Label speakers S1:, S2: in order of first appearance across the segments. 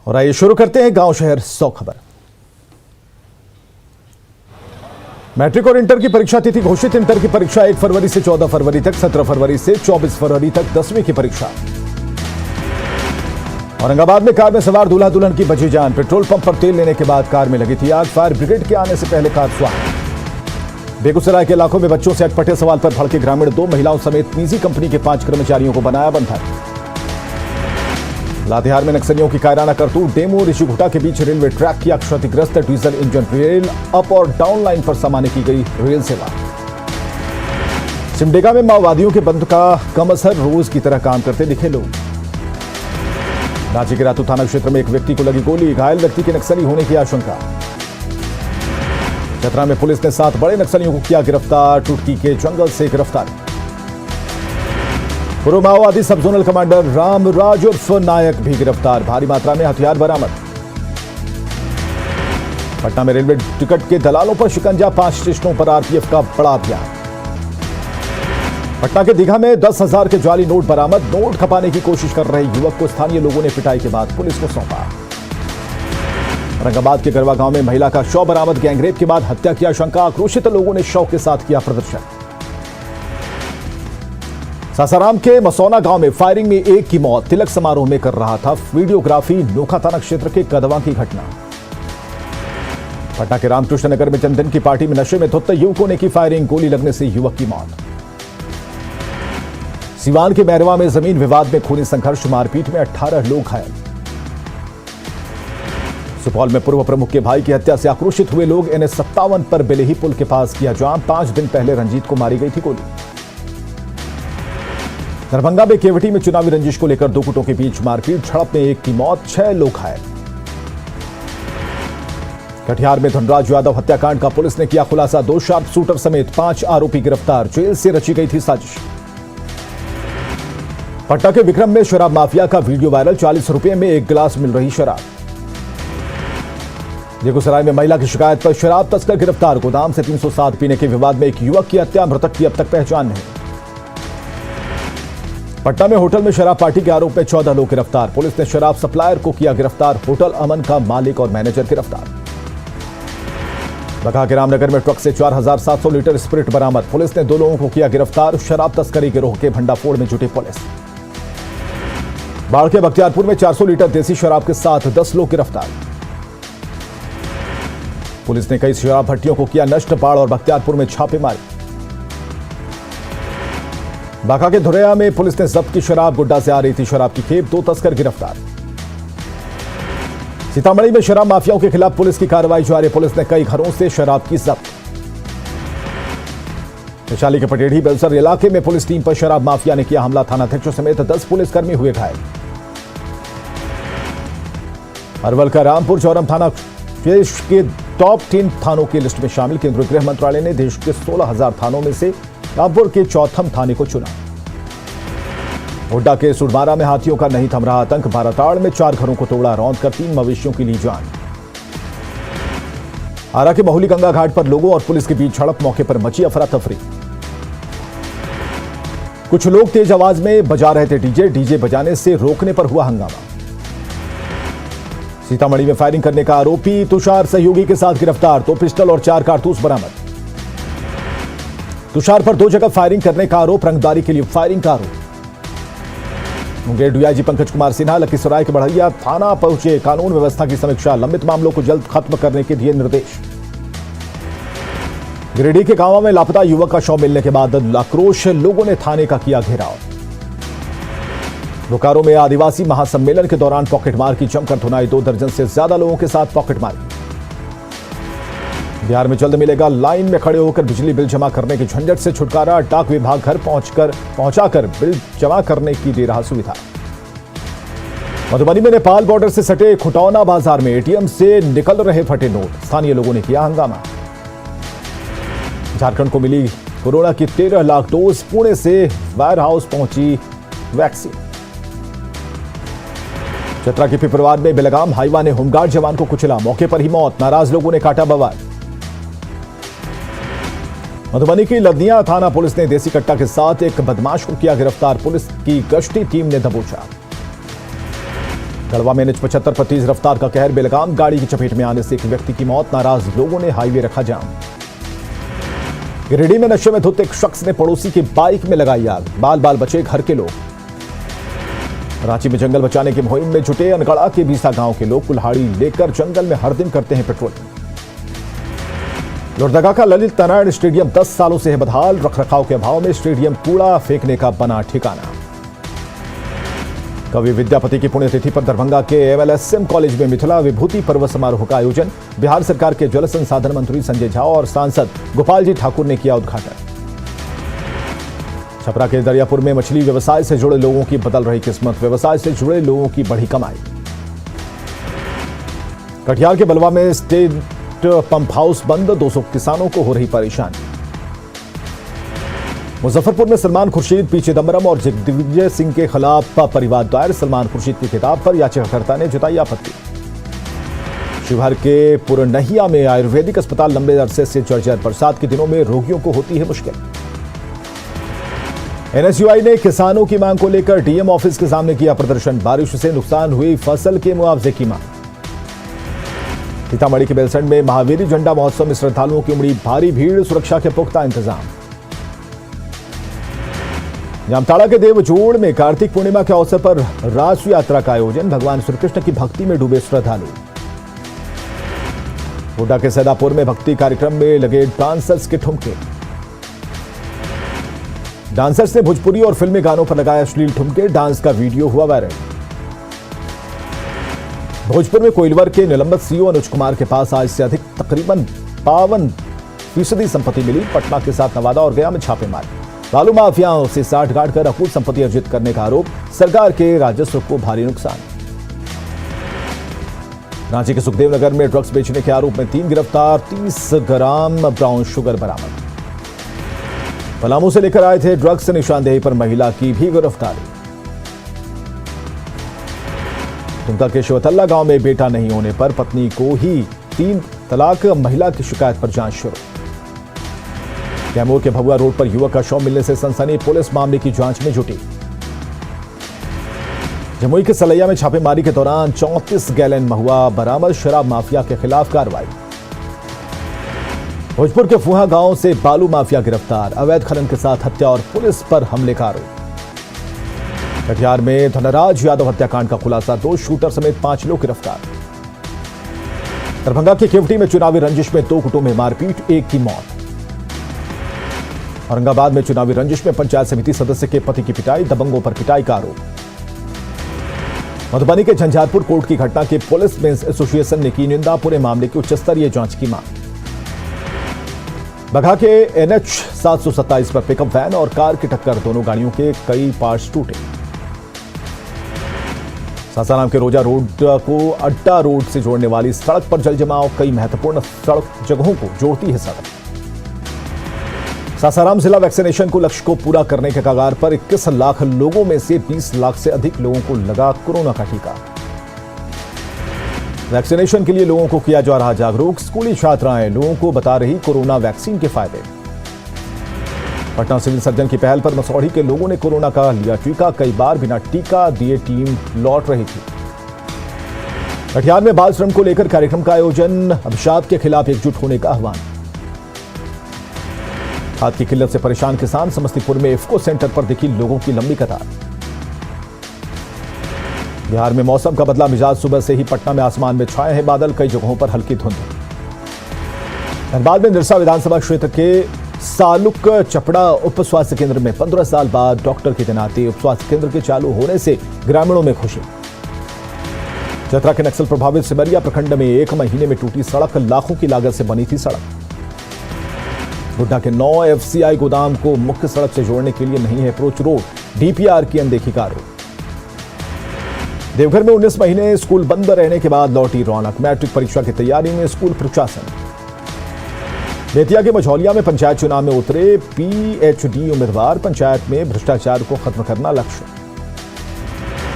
S1: और आइए शुरू करते हैं गांव शहर 100 खबर। मैट्रिक और इंटर की परीक्षा तिथि घोषित। इंटर की परीक्षा 1 फरवरी से 14 फरवरी तक, 17 फरवरी से 24 फरवरी तक 10वीं की परीक्षा। औरंगाबाद में कार में सवार दूल्हा दुल्हन की बची जान। पेट्रोल पंप पर तेल लेने के बाद कार में लगी थी आग। फायर ब्रिगेड के आने से पहले कार स्वाहा। बेगूसराय के इलाकों में बच्चों से अटपटे सवाल पर भड़के ग्रामीण। 2 महिलाओं समेत निजी कंपनी के 5 कर्मचारियों को बनाया बंधक। लातेहार में नक्सलियों की कायराना करतूत। डेमू ऋषिघुटा के बीच रेलवे ट्रैक किया क्षतिग्रस्त। डीजल इंजन रेल अप और डाउन लाइन पर सामान्य की गई रेल सेवा। सिमडेगा में माओवादियों के बंद का कम असर। रोज की तरह काम करते दिखे लोग। रांची के रातू थाना क्षेत्र में एक व्यक्ति को लगी गोली। घायल व्यक्ति के नक्सली होने की आशंका। चतरा में पुलिस ने 7 बड़े नक्सलियों को किया गिरफ्तार। टुटकी के जंगल से गिरफ्तारी। पूर्व माओवादी सब जोनल कमांडर रामराज उर्फ नायक भी गिरफ्तार। भारी मात्रा में हथियार बरामद। पटना में रेलवे टिकट के दलालों पर शिकंजा। 5 स्टेशनों पर आरपीएफ का बड़ा अभियान। पटना के दीघा में 10,000 के जाली नोट बरामद। नोट खपाने की कोशिश कर रहे युवक को स्थानीय लोगों ने पिटाई के बाद पुलिस को सौंपा। औरंगाबाद के गरवा गांव में महिला का शव बरामद। गैंगरेप के बाद हत्या की आशंका। आक्रोशित लोगों ने शव के साथ किया प्रदर्शन। सासाराम के मसौना गांव में फायरिंग में एक की मौत। तिलक समारोह में कर रहा था वीडियोग्राफी। नोखा थाना क्षेत्र के कदवा की घटना। पटना के रामकृष्ण नगर में जन्मदिन की पार्टी में नशे में धुत युवकों ने की फायरिंग। गोली लगने से युवक की मौत। सिवान के मैरवा में जमीन विवाद में खूनी संघर्ष। मारपीट में 18 लोग घायल। सुपौल में पूर्व प्रमुख के भाई की हत्या से आक्रोशित हुए लोग। NH57 पर बेलेही पुल के पास किया जाम। 5 दिन पहले रंजीत को मारी गई थी गोली। दरभंगा में केवटी में चुनावी रंजिश को लेकर 2 गुटों के बीच मारपीट। झड़प में एक की मौत, 6 लोग घायल। कटिहार में धनराज यादव हत्याकांड का पुलिस ने किया खुलासा। 2 शार्प शूटर समेत 5 आरोपी गिरफ्तार। जेल से रची गई थी साजिश। पटना के विक्रम में शराब माफिया का वीडियो वायरल। 40 रुपए में 1 गिलास मिल रही शराब। बेगूसराय में महिला की शिकायत पर शराब तस्कर गिरफ्तार। गोदाम से 307 पीने के विवाद में एक युवक की हत्या। मृतक की अब तक पहचान नहीं। पटना में होटल में शराब पार्टी के आरोप में 14 लोग गिरफ्तार। पुलिस ने शराब सप्लायर को किया गिरफ्तार। होटल अमन का मालिक और मैनेजर गिरफ्तार। बका के रामनगर में ट्रक से 4,700 लीटर स्प्रिट बरामद। पुलिस ने 2 लोगों को किया गिरफ्तार। शराब तस्करी गिरोह के भंडाफोड़ में जुटी पुलिस। बाढ़ के बख्तियारपुर में 400 लीटर देसी शराब के साथ 10 लोग गिरफ्तार। पुलिस ने कई शराब भट्टियों को किया नष्ट। बाढ़ और बख्तियारपुर में छापेमारी। बांका के धुरैया में पुलिस ने जब्त की शराब। गुड्डा से आ रही थी शराब की खेप। 2 तस्कर गिरफ्तार। सीतामढ़ी में शराब माफियाओं के खिलाफ पुलिस की कार्रवाई जारी। पुलिस ने कई घरों से शराब की जब्त। वैशाली के पटेढ़ी बेलसर इलाके में पुलिस टीम पर शराब माफिया ने किया हमला। थानाध्यक्ष समेत 10 पुलिसकर्मी हुए घायल। अरवल का रामपुर चौरम थाना देश के टॉप 10 थानों की लिस्ट में शामिल। केंद्रीय गृह मंत्रालय ने देश के 16,000 थानों में से रामपुर के 4th थाने को चुना। गोड्डा के सुरमारा में हाथियों का नहीं थम रहा आतंक। बाराताड़ में 4 घरों को तोड़ा। रौंद कर 3 मवेशियों की ली जान। आरा के बहुली गंगा घाट पर लोगों और पुलिस के बीच झड़प। मौके पर मची अफरा तफरी। कुछ लोग तेज आवाज में बजा रहे थे डीजे बजाने से रोकने पर हुआ हंगामा। सीतामढ़ी में फायरिंग करने का आरोपी तुषार सहयोगी के साथ गिरफ्तार। 2 पिस्टल और 4 कारतूस बरामद। तुषार पर 2 जगह फायरिंग करने का आरोप। रंगदारी के लिए फायरिंग का आरोप। मुंगेर डीआईजी पंकज कुमार सिन्हा लखीसराय के बढ़ैया थाना पहुंचे। कानून व्यवस्था की समीक्षा। लंबित मामलों को जल्द खत्म करने के दिए निर्देश। गिरिडीह के गांव में लापता युवक का शव मिलने के बाद आक्रोश। लोगों ने थाने का किया घेराव। बोकारो में आदिवासी महासम्मेलन के दौरान पॉकेटमार की जमकर धुनाई। 2 दर्जन से ज्यादा लोगों के साथ पॉकेटमारी। बिहार में जल्द मिलेगा लाइन में खड़े होकर बिजली बिल जमा करने की झंझट से छुटकारा। डाक विभाग घर पहुंचाकर बिल जमा करने की दे रहा सुविधा। मधुबनी में नेपाल बॉर्डर से सटे खुटौना बाजार में एटीएम से निकल रहे फटे नोट। स्थानीय लोगों ने किया हंगामा। झारखंड को मिली कोरोना की 13 लाख डोज। पुणे से वेयर हाउस पहुंची वैक्सीन। चतरा के पिपरवार में बेलगाम हाईवा ने होमगार्ड जवान को कुचला। मौके पर ही मौत। नाराज लोगों ने काटा बवाल। मधुबनी की लदनिया थाना पुलिस ने देसी कट्टा के साथ एक बदमाश को किया गिरफ्तार। पुलिस की गश्ती टीम ने दबोचा। गढ़वा में NH 75 पर तेज रफ्तार का कहर, बेलगाम गाड़ी की चपेट में आने से एक व्यक्ति की मौत, नाराज लोगों ने हाईवे रखा जाम। गिरिडीह में नशे में धुत एक शख्स ने पड़ोसी की बाइक में लगाई आग, बाल बाल बचे घर के लोग। रांची में जंगल बचाने की मुहिम में जुटे अनगढ़ा के बीसा गांव के लोग कुल्हाड़ी लेकर जंगल में हर दिन करते हैं पेट्रोलिंग। लोहरदगा का ललित नारायण स्टेडियम 10 सालों से है बदहाल, रखरखाव के अभाव में स्टेडियम कूड़ा फेंकने का बना ठिकाना। कवि विद्यापति की पुण्यतिथि पर दरभंगा के MLSM कॉलेज में मिथिला विभूति पर्व समारोह का आयोजन, बिहार सरकार के जल संसाधन मंत्री संजय झा और सांसद गोपाल जी ठाकुर ने किया उद्घाटन। छपरा के दरियापुर में मछली व्यवसाय से जुड़े लोगों की बदल रही किस्मत, व्यवसाय से जुड़े लोगों की बढ़ी कमाई। कटिहार के बलवा में स्टेट पंप हाउस बंद, 200 किसानों को हो रही परेशानी। मुजफ्फरपुर में सलमान खुर्शीद, पी चिदंबरम और जगदिग्विजय सिंह के खिलाफ परिवाद दायर, सलमान खुर्शीद की किताब पर याचिकाकर्ता ने जताई आपत्ति। शिवहर के पुरनहिया में आयुर्वेदिक अस्पताल लंबे अरसे से जर्जर, बरसात के दिनों में रोगियों को होती है मुश्किल। NSUI ने किसानों की मांग को लेकर DM ऑफिस के सामने किया प्रदर्शन, बारिश से नुकसान हुई फसल के मुआवजे की मांग। सीतामढ़ी के बेलसंड में महावीर झंडा महोत्सव में श्रद्धालुओं की उमड़ी भारी भीड़, सुरक्षा के पुख्ता इंतजाम। जामताड़ा के देवजोड़ में कार्तिक पूर्णिमा के अवसर पर रास यात्रा का आयोजन, भगवान श्री कृष्ण की भक्ति में डूबे श्रद्धालु। गोड्डा के सैदापुर में भक्ति कार्यक्रम में लगे डांसर्स के ठुमके, डांसर्स ने भोजपुरी और फिल्मी गानों पर लगाए अश्लील ठुमके, डांस का वीडियो हुआ वायरल। भोजपुर में कोइलवर के निलंबित CEO अनुज कुमार के पास आज से अधिक तकरीबन 52% संपत्ति मिली, पटना के साथ नवादा और गया में छापेमारी। बालू माफियाओं से साठगांठ कर अकूत संपत्ति अर्जित करने का आरोप, सरकार के राजस्व को भारी नुकसान। रांची के सुखदेव नगर में ड्रग्स बेचने के आरोप में 3 गिरफ्तार, 30 ग्राम ब्राउन शुगर बरामद। पलामू से लेकर आए थे ड्रग्स से निशानदेही पर महिला की भी गिरफ्तारी। दुमका के शिवतल्ला गांव में बेटा नहीं होने पर पत्नी को ही 3 तलाक, महिला की शिकायत पर जांच शुरू। कैमूर के भभुआ रोड पर युवक का शव मिलने से सनसनी, पुलिस मामले की जांच में जुटी। जमुई के सलैया में छापेमारी के दौरान 34 गैलन महुआ बरामद, शराब माफिया के खिलाफ कार्रवाई। भोजपुर के फुहा गांव से बालू माफिया गिरफ्तार, अवैध खनन के साथ हत्या और पुलिस पर हमले का आरोप। कटिहार में धनराज यादव हत्याकांड का खुलासा, 2 शूटर समेत 5 लोग गिरफ्तार। दरभंगा के केवटी में चुनावी रंजिश में 2 गुटों में मारपीट, 1 की मौत। औरंगाबाद में चुनावी रंजिश में पंचायत समिति सदस्य के पति की पिटाई, दबंगों पर पिटाई का आरोप। मधुबनी के झंझारपुर कोर्ट की घटना के पुलिस मेंस एसोसिएशन ने की निंदा, पूरे मामले की उच्च स्तरीय जांच की मांग। बघा के NH 727 पर पिकअप वैन और कार की टक्कर, दोनों गाड़ियों के कई पार्ट्स टूटे। सासाराम के रोजा रोड को अड्डा रोड से जोड़ने वाली सड़क पर जल जमाव, कई महत्वपूर्ण सड़क जगहों को जोड़ती है सड़क। सासाराम जिला वैक्सीनेशन को लक्ष्य को पूरा करने के कगार पर 21 लाख लोगों में से 20 लाख से अधिक लोगों को लगा कोरोना का टीका। वैक्सीनेशन के लिए लोगों को किया जा रहा जागरूक, स्कूली छात्राएं लोगों को बता रही कोरोना वैक्सीन के फायदे। पटना सिविल सर्जन की पहल पर मसौढ़ी के लोगों ने कोरोना का लिया टीका, कई बार बिना टीका दिए टीम लौट रही थी। कटिहार में बाल श्रम को लेकर कार्यक्रम का आयोजन, अभिशाप के खिलाफ एकजुट होने का आह्वान। खाद की किल्लत से परेशान किसान, समस्तीपुर में इफ्को सेंटर पर दिखी लोगों की लंबी कतार। बिहार में मौसम का बदला मिजाज, सुबह से ही पटना में आसमान में छाए हैं बादल, कई जगहों पर हल्की धुंध। धनबाद में निरसा विधानसभा क्षेत्र के सालुक चपड़ा उप स्वास्थ्य केंद्र में 15 साल बाद डॉक्टर की तैनाती, उप स्वास्थ्य केंद्र के चालू होने से ग्रामीणों में खुशी। चतरा के नक्सल प्रभावित सिमरिया प्रखंड में 1 महीने में टूटी सड़क, लाखों की लागत से बनी थी सड़क। गोड्डा के 9 FCI गोदाम को मुख्य सड़क से जोड़ने के लिए नहीं है अप्रोच रोड, DPR की अनदेखी का आरोप। देवघर में 19 महीने स्कूल बंद रहने के बाद लौटी रौनक, मैट्रिक परीक्षा की तैयारी में स्कूल प्रशासन। बेतिया के मझौलिया में पंचायत चुनाव में उतरे PhD उम्मीदवार, पंचायत में भ्रष्टाचार को खत्म करना लक्ष्य।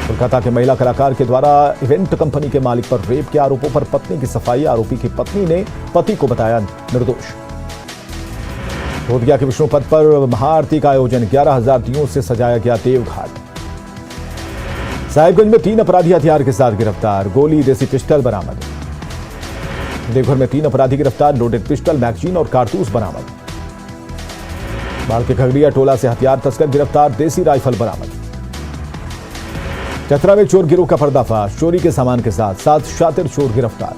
S1: कोलकाता के महिला कलाकार के द्वारा इवेंट कंपनी के मालिक पर रेप के आरोपों पर पत्नी की सफाई, आरोपी की पत्नी ने पति को बताया निर्दोष। बोधगया के विष्णु पद पर महाआरती का आयोजन, 11,000 दियों से सजाया गया देवघाट। साहिबगंज में 3 अपराधी हथियार के साथ गिरफ्तार, गोली देसी पिस्टल बरामद। देवघर में 3 अपराधी गिरफ्तार, लोडेड पिस्टल, मैगजीन और कारतूस बरामद। बाढ़ के खगड़िया टोला से हथियार तस्कर गिरफ्तार, देसी राइफल बरामद। चतरा में चोर गिरोह का पर्दाफाश, चोरी के सामान के साथ 7 शातिर चोर गिरफ्तार।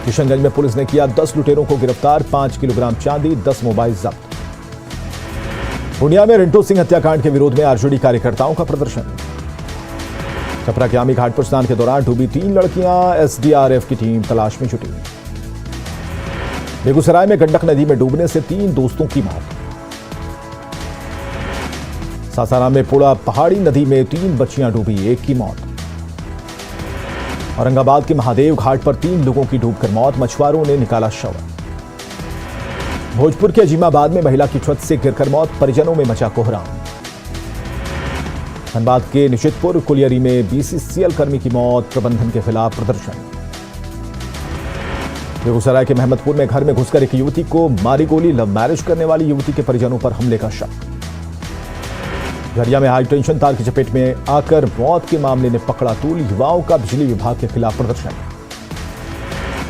S1: किशनगंज में पुलिस ने किया 10 लुटेरों को गिरफ्तार, 5 किलोग्राम चांदी, 10 मोबाइल जब्त। पूर्णिया में रिंटू सिंह हत्याकांड के विरोध में आरजेडी कार्यकर्ताओं का प्रदर्शन। छपरा के आमी घाट पर स्नान के दौरान डूबी 3 लड़कियां, एसडीआरएफ की टीम तलाश में जुटी। बेगूसराय में गंडक नदी में डूबने से 3 दोस्तों की मौत। सासाराम में पुड़ा पहाड़ी नदी में 3 बच्चियां डूबी, 1 की मौत। औरंगाबाद के महादेव घाट पर 3 लोगों की डूबकर मौत, मछुआरों ने निकाला शव। भोजपुर के अजीमाबाद में महिला की छत से गिरकर मौत, परिजनों में मचा कोहराम। धनबाद के निशितपुर कुलियरी में बीसीसीएल कर्मी की मौत, प्रबंधन के खिलाफ प्रदर्शन। बेगूसराय के महमदपुर में घर में घुसकर एक युवती को मारी गोली, लव मैरिज करने वाली युवती के परिजनों पर हमले का शक। झरिया में हाई टेंशन तार की चपेट में आकर मौत के मामले ने पकड़ा तूल, युवाओं का बिजली विभाग के खिलाफ प्रदर्शन।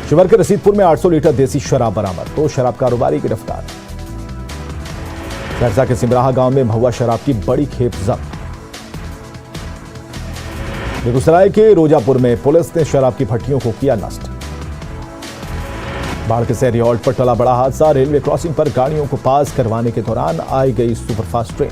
S1: शिवर के रसीदपुर में 800 लीटर देसी शराब बरामद, 2 शराब कारोबारी गिरफ्तार। सरसा के सिमराहा गांव में महुआ शराब की बड़ी खेप जब्त। बेगूसराय के रोजापुर में पुलिस ने शराब की भट्टियों को किया नष्ट। बाढ़ के सहरियोट पर टला बड़ा हादसा, रेलवे क्रॉसिंग पर गाड़ियों को पास करवाने के दौरान आई गई सुपरफास्ट ट्रेन।